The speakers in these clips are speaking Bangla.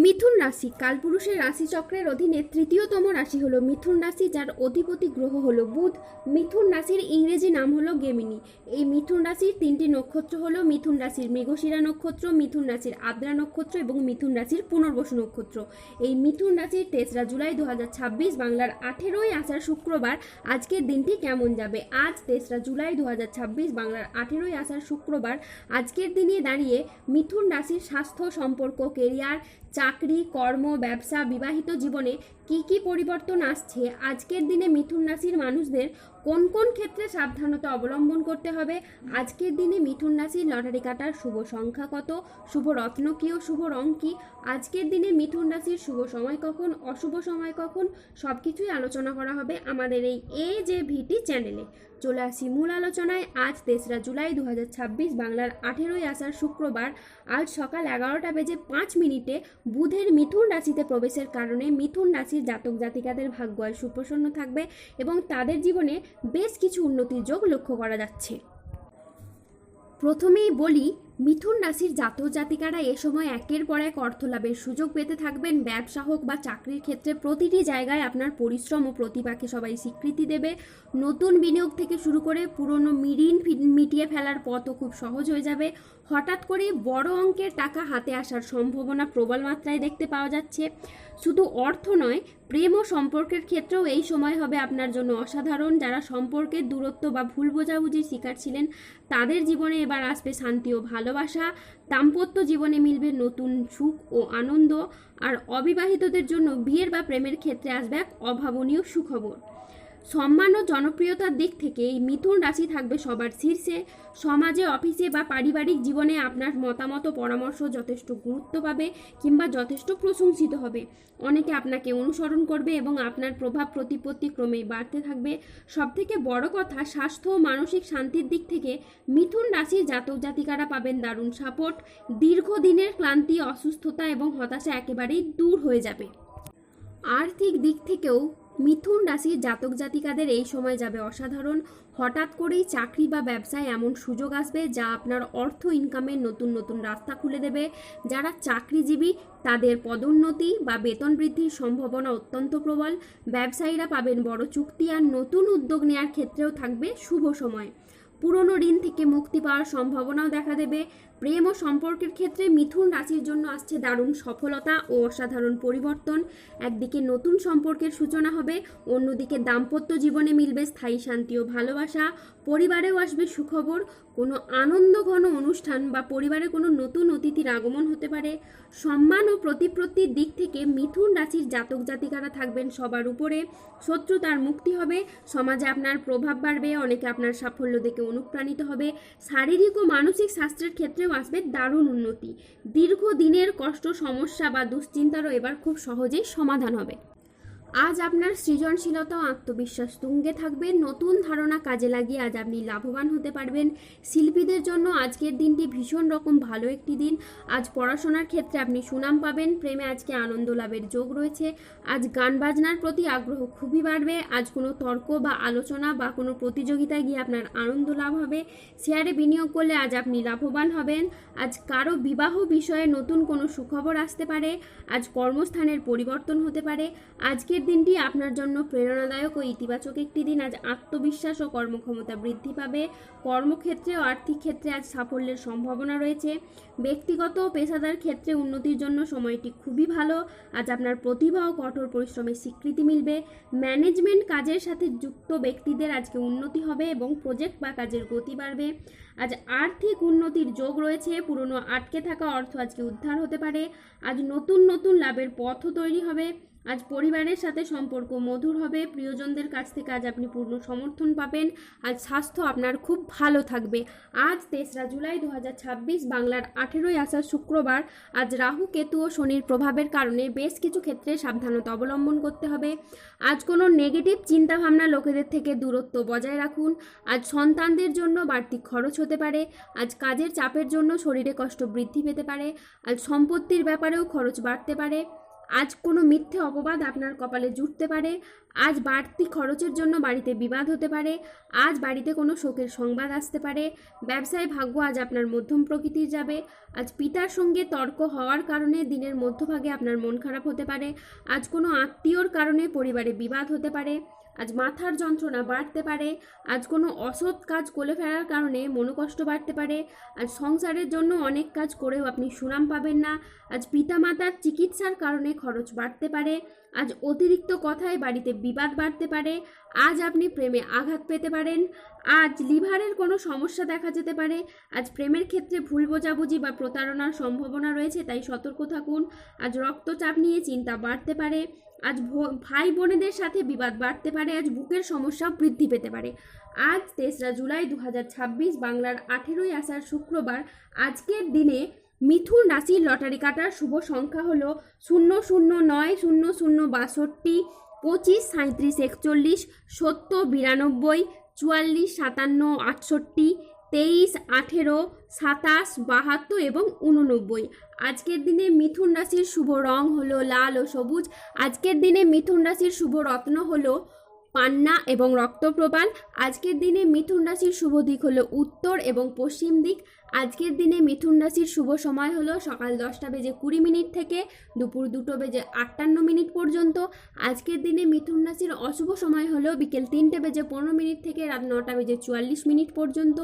মিথুন রাশি কালপুরুষের রাশিচক্রের অধীনে তৃতীয়তম রাশি হলো মিথুন রাশি, যার অধিপতি গ্রহ হলো বুধ। মিথুন রাশির ইংরেজি নাম হলো গেমিনি। এই মিথুন রাশির তিনটি নক্ষত্র হলো মিথুন রাশির মৃগশিরা নক্ষত্র, মিথুন রাশির আদ্রা নক্ষত্র এবং মিথুন রাশির পুনর্বসু নক্ষত্র। এই মিথুন রাশির 3রা জুলাই 2026 বাংলার 18ই আষাঢ় শুক্রবার আজকের দিনটি কেমন যাবে। আজ 3রা জুলাই 2026 বাংলার 18ই আষাঢ় শুক্রবার আজকের দিনে দাঁড়িয়ে মিথুন রাশির স্বাস্থ্য, সম্পর্ক, কেরিয়ার, চাকরি, কর্ম, ব্যবসা, বিবাহিত জীবনে কি কি পরিবর্তন আসছে, আজকের দিনে মিথুন রাশির মানুষদের কোন কোন ক্ষেত্রে সাবধানতা অবলম্বন করতে হবে, আজকের দিনে মিথুন রাশির লটারি কাটার শুভ সংখ্যা কত, শুভ রত্ন কি ও শুভ রং কি, আজকের দিনে মিথুন রাশির শুভ সময় কখন, অশুভ সময় কখন, সব কিছুই আলোচনা করা হবে আমাদের এই যে ভিটি চ্যানেলে। চলে আসি মূল আলোচনায়। আজ 3রা জুলাই 2026 বাংলার 18ই আষাঢ় শুক্রবার আজ সকাল 11টা বেজে 5 মিনিটে বুধের মিথুন রাশিতে প্রবেশের কারণে মিথুন রাশির জাতক জাতিকাদের ভাগ্য আজ সুপ্রসন্ন থাকবে এবং তাদের জীবনে বেশ কিছু উন্নতির যোগ লক্ষ্য করা যাচ্ছে। প্রথমেই বলি, মিথুন রাশির জাতক জাতিকারা এ সময় একের পর এক অর্থলাভের সুযোগ পেতে থাকবেন। ব্যবসা হোক বা চাকরির ক্ষেত্রে প্রতিটি জায়গায় আপনার পরিশ্রম ও প্রতিভাকে সবাই স্বীকৃতি দেবে। নতুন বিনিয়োগ থেকে শুরু করে পুরনো ঋণ মিটিয়ে ফেলার পথও খুব সহজ হয়ে যাবে। হঠাৎ করে বড় অঙ্কের টাকা হাতে আসার সম্ভাবনা প্রবল মাত্রায় দেখতে পাওয়া যাচ্ছে। শুধু অর্থ নয়, প্রেম ও সম্পর্কের ক্ষেত্রেও এই সময় হবে আপনার জন্য অসাধারণ। যারা সম্পর্কের দূরত্ব বা ভুল বোঝাবুঝির শিকার ছিলেন তাদের জীবনে এবার আসবে শান্তি ও ভালোবাসা। দাম্পত্য জীবনে মিলবে নতুন সুখ ও আনন্দ। আর অবিবাহিতদের জন্য বিয়ের বা প্রেমের ক্ষেত্রে আসবে এক অভাবনীয় সুখবর। সম্মান ও জনপ্রিয়তার দিক থেকে এই মিথুন রাশি থাকবে সবার শীর্ষে। সমাজে, অফিসে বা পারিবারিক জীবনে আপনার মতামত ও পরামর্শ যথেষ্ট গুরুত্ব পাবে কিংবা যথেষ্ট প্রশংসিত হবে। অনেকে আপনাকে অনুসরণ করবে এবং আপনার প্রভাব প্রতিপত্তি ক্রমেই বাড়তে থাকবে। সবথেকে বড় কথা, স্বাস্থ্য ও মানসিক শান্তির দিক থেকে মিথুন রাশির জাতক জাতিকারা পাবেন দারুণ সাপোর্ট। দীর্ঘদিনের ক্লান্তি, অসুস্থতা এবং হতাশা একেবারেই দূর হয়ে যাবে। আর্থিক দিক থেকেও মিথুন রাশির জাতক জাতিকাদের এই সময় যাবে অসাধারণ। হঠাৎ করেই চাকরি বা ব্যবসায় এমন সুযোগ আসবে যা আপনার অর্থ ইনকামের নতুন নতুন রাস্তা খুলে দেবে। যারা চাকরিজীবী তাদের পদোন্নতি বা বেতন বৃদ্ধির সম্ভাবনা অত্যন্ত প্রবল। ব্যবসায়ীরা পাবেন বড় চুক্তি আর নতুন উদ্যোগ নেওয়ার ক্ষেত্রেও থাকবে শুভ সময়। পুরনো ঋণ থেকে মুক্তি পাওয়ার সম্ভাবনাও দেখা দেবে। প্রেম ও সম্পর্কের ক্ষেত্রে মিথুন রাশির জন্য আসছে দারুণ সফলতা ও অসাধারণ পরিবর্তন। একদিকে নতুন সম্পর্কের সূচনা হবে, অন্যদিকে দাম্পত্য জীবনে মিলবে স্থায়ী শান্তি ও ভালোবাসা। পরিবারেও আসবে সুখবর, কোনো আনন্দঘন অনুষ্ঠান বা পরিবারে কোনো নতুন অতিথির আগমন হতে পারে। সম্মান ও প্রতিপত্তির দিক থেকে মিথুন রাশির জাতক জাতিকারা থাকবেন সবার উপরে। শত্রুতার মুক্তি হবে, সমাজে আপনার প্রভাব বাড়বে, অনেকে আপনার সাফল্য দেখে অনুপ্রাণিত হবে। শারীরিক ও মানসিক স্বাস্থ্যের ক্ষেত্রেও আসবে দারুণ উন্নতি। দীর্ঘদিনের কষ্ট, সমস্যা বা দুশ্চিন্তারও এবার খুব সহজেই সমাধান হবে। আজ আপনার সৃজনশীলতা ও আত্মবিশ্বাস তুঙ্গে থাকবে। নতুন ধারণা কাজে লাগিয়ে আজ আপনি লাভবান হতে পারবেন। শিল্পীদের জন্য আজকের দিনটি ভীষণ রকম ভালো একটি দিন। আজ পড়াশোনার ক্ষেত্রে আপনি সুনাম পাবেন। প্রেমে আজকে আনন্দ লাভের যোগ রয়েছে। আজ গান বাজনার প্রতি আগ্রহ খুবই বাড়বে। আজ কোনো তর্ক বা আলোচনা বা কোনো প্রতিযোগিতায় গিয়ে আপনার আনন্দ লাভ হবে। শেয়ারে বিনিয়োগ করলে আজ আপনি লাভবান হবেন। আজ কারো বিবাহ বিষয়ে নতুন কোনো সুখবর আসতে পারে। আজ কর্মস্থানের পরিবর্তন হতে পারে। আজকের দিনটি আপনার জন্য প্রেরণাদায়ক ও ইতিবাচক একটি দিন। আজ আত্মবিশ্বাস ও কর্মক্ষমতা বৃদ্ধি পাবে। কর্মক্ষেত্রে ও আর্থিক ক্ষেত্রে আজ সাফল্যের সম্ভাবনা রয়েছে। ব্যক্তিগত ও পেশাদার ক্ষেত্রে উন্নতির জন্য সময়টি খুবই ভালো। আজ আপনার প্রতিভা ও কঠোর পরিশ্রমের স্বীকৃতি মিলবে। ম্যানেজমেন্ট কাজের সাথে যুক্ত ব্যক্তিদের আজকে উন্নতি হবে এবং প্রজেক্ট বা কাজের গতি বাড়বে। আজ আর্থিক উন্নতির যোগ রয়েছে। পুরনো আটকে থাকা অর্থ আজকে উদ্ধার হতে পারে। আজ নতুন নতুন লাভের পথও তৈরি হবে। আজ পরিবারের সাথে সম্পর্ক মধুর হবে। প্রিয়জনদের কাছ থেকে আজ আপনি পূর্ণ সমর্থন পাবেন। আজ স্বাস্থ্য আপনার খুব ভালো থাকবে। আজ 3রা জুলাই 2026 বাংলার 18ই আষাঢ় শুক্রবার আজ রাহু, কেতু ও শনির প্রভাবের কারণে বেশ কিছু ক্ষেত্রে সাবধানতা অবলম্বন করতে হবে। আজ কোনো নেগেটিভ চিন্তাভাবনা লোকেদের থেকে দূরত্ব বজায় রাখুন। আজ সন্তানদের জন্য বাড়তি খরচ হতে পারে। আজ কাজের চাপের জন্য শরীরে কষ্ট বৃদ্ধি পেতে পারে। আজ সম্পত্তির ব্যাপারেও খরচ বাড়তে পারে। আজ কোনো মিথ্যে অপবাদ আপনার কপালে জুটতে পারে। আজ বাড়তি খরচের জন্য বাড়িতে বিবাদ হতে পারে। আজ বাড়িতে কোনো শোকের সংবাদ আসতে পারে। ব্যবসায় ভাগ্য আজ আপনার মধ্যম প্রকৃতির যাবে। আজ পিতার সঙ্গে তর্ক হওয়ার কারণে দিনের মধ্যভাগে আপনার মন খারাপ হতে পারে। আজ কোনো আত্মীয়র কারণে পরিবারে বিবাদ হতে পারে। আজ মাথার যন্ত্রণা বাড়তে পারে। আজ কোনো অসৎ কাজ করে ফেলার কারণে মনোকষ্ট বাড়তে পারে। আজ সংসারের জন্য অনেক কাজ করেও আপনি সুনাম পাবেন না। আজ পিতামাতার চিকিৎসার কারণে খরচ বাড়তে পারে। আজ অতিরিক্ত কথায় বাড়িতে বিবাদ বাড়তে পারে। আজ আপনি প্রেমে আঘাত পেতে পারেন। আজ লিভারের কোনো সমস্যা দেখা যেতে পারে। আজ প্রেমের ক্ষেত্রে ভুল বোঝাবুঝি বা প্রতারণার সম্ভাবনা রয়েছে, তাই সতর্ক থাকুন। আজ রক্তচাপ নিয়ে চিন্তা বাড়তে পারে। আজ ভাই বোনেদের সাথে বিবাদ বাড়তে পারে। আজ বুকের সমস্যা বৃদ্ধি পেতে পারে। আজ 3রা জুলাই 2026 বাংলার 18ই আষাঢ় শুক্রবার। আজকের দিনে মিথুন রাশির লটারি কাটার শুভ সংখ্যা হলো 009 00 62 25 37 41 70 92 44 57 68 23 18 27 72 এবং 89। আজকের দিনে মিথুন রাশির শুভ রং হলো লাল ও সবুজ। আজকের দিনে মিথুন রাশির শুভ রত্ন হলো পান্না এবং রক্তপ্রবাল। আজকের দিনে মিথুন রাশির শুভ দিক হলো উত্তর এবং পশ্চিম দিক। আজকের দিনে মিথুন রাশির শুভ সময় হলো সকাল 10:20 থেকে দুপুর 2:58 পর্যন্ত। আজকের দিনে মিথুন রাশির অশুভ সময় হলো বিকেল 3:15 থেকে রাত 9:44 পর্যন্ত।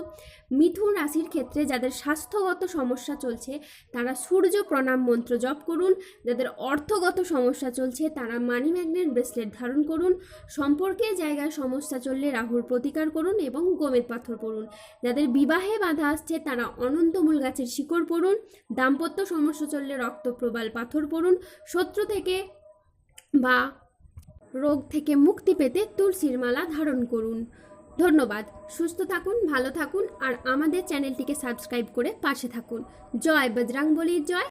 মিথুন রাশির ক্ষেত্রে যাদের স্বাস্থ্যগত সমস্যা চলছে তারা সূর্য প্রণাম মন্ত্র জপ করুন। যাদের অর্থগত সমস্যা চলছে তারা মানি ম্যাগনেট ব্রেসলেট ধারণ করুন। সম্পর্কের জায়গায় সমস্যা চললে রাহুর প্রতিকার করুন এবং গোমেদ পাথর পড়ুন। যাদের বিবাহে বাধা আসছে তারা অনন্তমূল গাছের শিকড় পড়ুন। দাম্পত্য সমস্যা চললে রক্তপ্রবাল পাথর পড়ুন। শত্রু থেকে বা রোগ থেকে মুক্তি পেতে তুলসীর মালা ধারণ করুন। ধন্যবাদ। সুস্থ থাকুন, ভালো থাকুন আর আমাদের চ্যানেলটিকে সাবস্ক্রাইব করে পাশে থাকুন। জয় বজরংবলীর জয়।